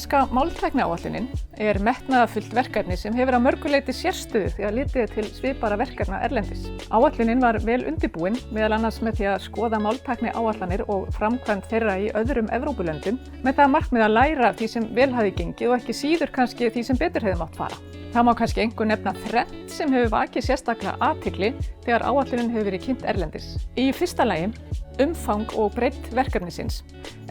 Íslenska máltækniáætlunin er metnaðarfullt verkefni sem hefur að mörgu leyti sérstöðu þegar litið er til svipaðra verkefna erlendis. Áætlunin var vel undirbúin, meðal annars með því að skoða máltækniáætlanir og framkvæmd þeirra í öðrum Evrópulöndum með það markmið að læra af því sem vel hafði gengið og ekki síður kannski því sem betur hefði mátt fara. Það má kannski einkum nefna þrennt sem hefur vakið sérstaklega athygli þegar áætlunin hefur verið kynnt erlendis. Í fyrsta lagi umfang og breidd verkefnisins,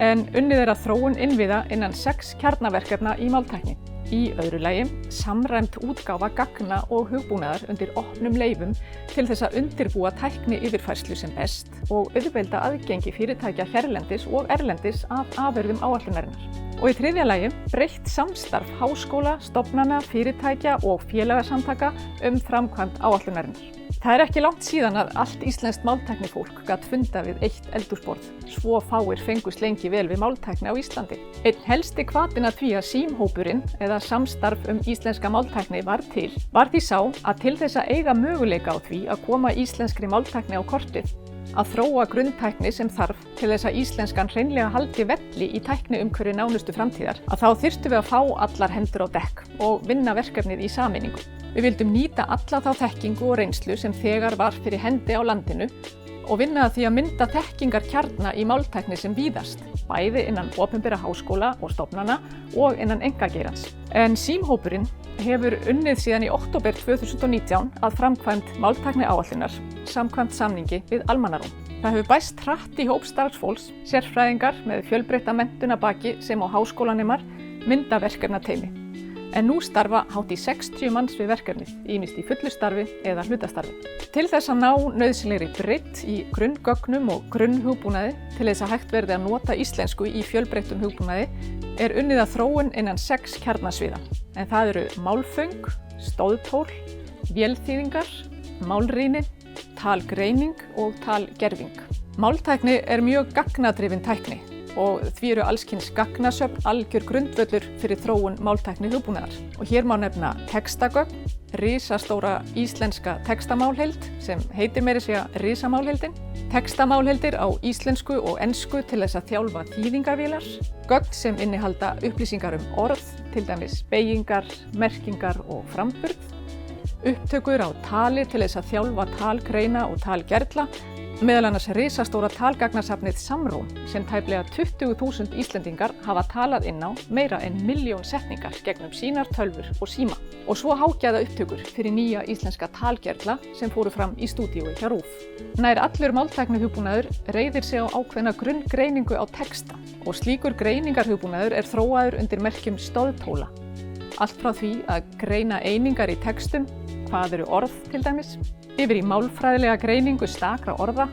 en unnið er að þróun innviða innan 6 kjarnaverkefna í máltækni. Í öðru lagi samræmd útgáfa gagna og hugbúnaðar undir opnum leyfum til þess að undirbúa tækni yfirfærslu sem best og auðvelda aðgengi fyrirtækja hérlendis og erlendis af afurðum áætlunarinnar. Og í þriðja lagi breytt samstarf háskóla, stofnana, fyrirtækja og félagasamtaka framkvæmd áætlunarinnar. Það er ekki langt síðan að allt íslenskt máltæknifólk gat fundað við eitt eldhúsborð. Svo fáir fengust lengi vel við máltækni á Íslandi. Einn helsti hvatinn að því að símhópurinn eða samstarf íslenska máltækni var því sá að til þess að eiga möguleika á því að koma íslenskri máltækni á kortið, að þróa grunntækni sem þarf til þess að íslenskan hreinlega haldi velli í tækniumhverfi nánustu framtíðar, að þá þyrftum við að fá allar hendur á dekk og vinna verkefnið í sameiningu. Við vildum nýta alla þá þekkingu og reynslu sem þegar var fyrir hendi á landinu og vinna að því að mynda þekkingarkjarna í máltækni sem víðast, bæði innan opinbera háskóla og stofnana og innan einkageirans. En símhópurinn hefur unnið síðan í október 2019 að framkvæmd máltækniáætlunar samkvæmt samningi við Almannaróm. Það hefur bæst hratt í hóp starfsfólks, sérfræðingar með fjölbreytta menntun að baki sem á háskólanemar mynda verkefnateymi. En nú starfa hátt í 60 manns við verkefnið, ýmist í fullu starfi eða hlutastarfi. Til þess að ná nauðsynlegri breidd í grunngögnum og grunnhugbúnaði til þess að hægt verði að nota íslensku í fjölbreyttum hugbúnaði er unnið að þróun innan 6 kjarnasviða. En það eru málföng, stóðtól, vélþýðingar, málrýni, talgreining og talgerving. Máltækni er mjög gagnadrifin tækni og því eru alls kyns gagnasöfn algjör grundvöllur fyrir þróun máltækni hugbúnaðar. Og hér má nefna textagögn, risastóra íslenska textamálheild sem heitir meira að segja risamálheildin, textamálheildir á íslensku og ensku til þess að þjálfa þýðingarvélar, gögn sem innihalda upplýsingar orð, til dæmis beygingar, merkingar og framburð, upptökur á tali til þess að þjálfa talgreina og talgerla, meðal annars risastóra talgagnasafnið Samrón sem tæplega 20.000 Íslendingar hafa talað inn á meira en 1.000.000 setningar gegnum sínar tölvur og síma. Og svo hágæða upptökur fyrir nýja íslenska talgerla sem fóru fram í stúdíói hjá RÚV. Nær allur máltæknihugbúnaður reiðir sig á ákveðna grunngreiningu á texta og slíkur greiningarhugbúnaður er þróaður undir merkjum stóðtóla. Allt frá því að greina einingar í textum, hvað eru orð til dæmis, yfir í málfræðilega greiningu stakra orða,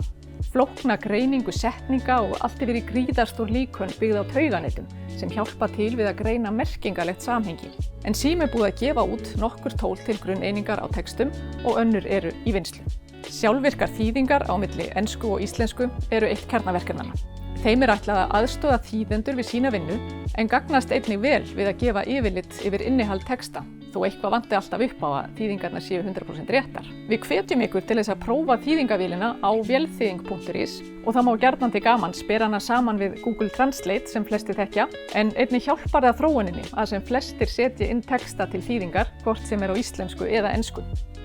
flókna greiningu setninga og allt yfir í gríðarstór líkön byggð á tauganetum sem hjálpa til við að greina merkingarlegt samhengi. En SÍM er búið að gefa út nokkur tól til grunneiningar á textum og önnur eru í vinnslu. Sjálfvirkar þýðingar á milli ensku og íslensku eru eitt kjarnaverkefnanna. Þeim er ætlað að aðstoða þýðendur við sína vinnu en gagnast einnig vel við að gefa yfirlit yfir innihald texta, þó eitthvað vanti alltaf upp á að þýðingarnar séu 100% réttar. Við hvetjum ykkur til þess að prófa þýðingavélina á vélþýðing.is og það má gjarnan til gamans bera hana saman við Google Translate sem flestir þekkja, en einnig hjálpar það þróuninni að sem flestir setji inn texta til þýðingar, hvort sem er á íslensku eða ensku.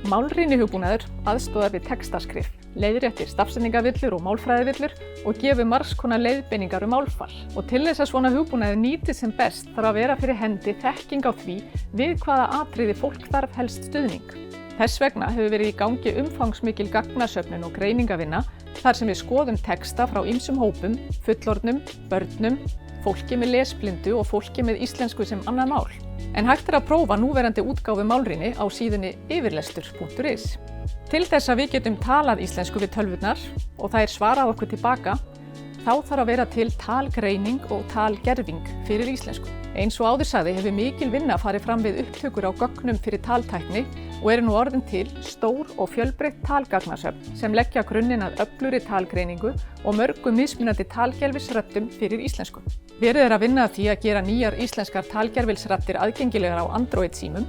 Málrýni hugbúnaður aðstoðar við textaskrif, leiðréttir stafsetningarvillur og málfræðivillur og gefur margs konar leiðbeiningar málfar. Og til þess að svona hugbúnaður nýtist sem best þarf að vera fyrir hendi þekking á því við hvaða atriði fólk þarf helst stuðning. Þess vegna hefur verið í gangi umfangsmikil gagnasöfnun og greiningavinna þar sem við skoðum texta frá ýmsum hópum, fullorðnum, börnum, fólki með lesblindu og fólki með íslensku sem annað mál. En hægt er að prófa núverandi útgáfu málrýni á síðunni yfirlestur.is. Til þess að við getum talað íslensku við tölvurnar og þær svarað okkur tilbaka, þá þarf að vera til talgreining og talgerving fyrir íslensku. Eins og áður sagði hefur mikil vinna farið fram við upptökur á gögnum fyrir taltækni og eru nú orðin til stór og fjölbreytt talgagnasöfn sem leggja grunninn að öflugri talgreiningu og mörgum mismunandi talgervilsröddum fyrir íslensku. Verið er að vinna að því að gera nýjar íslenskar talgervilsraddir aðgengilegar á Android-símum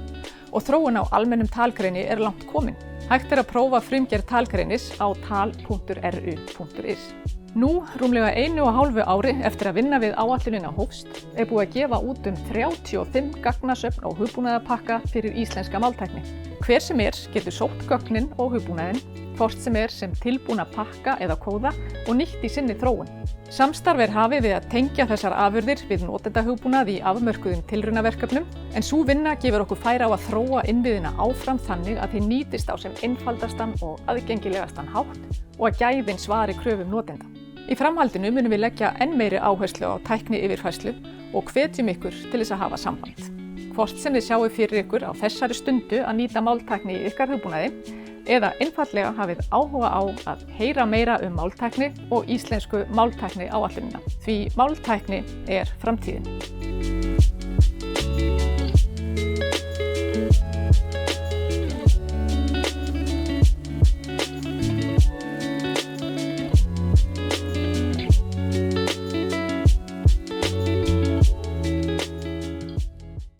og þróun á almennum talgreini er langt komin. Hægt er að prófa frumgerð talgreinis á tal.ru.is. Nú, rúmlega 1,5 ári eftir að vinna við áætlunina hófst, búið að gefa út 35 gagnasöfn og hugbúnaðarpakka fyrir íslenska máltækni. Hver sem getur sótt gögnin og hugbúnaðinn, hvort sem sem tilbúna pakka eða kóða og nýtt í sinni þróun. Samstarf hafið við að tengja þessar afurðir við notendahugbúnað í afmörkuðum tilraunaverkefnum, en sú vinna gefur okkur færi á að þróa innviðina áfram þannig að þeir nýtist á sem einfaldastan og aðgengilegastan hátt og að gæðin svari kröfum notenda. Í framhaldinu munum við leggja enn meiri áherslu á tækni yfirfærslu og hvetjum ykkur til þess að hafa samband. Hvort sem þið sjáið fyrir ykkur á þessari stundu að nýta máltækni í ykkar hugbúnaði eða einfaldlega hafið áhuga á að heyra meira máltækni og íslensku máltækni áætlunina, því máltækni framtíðin.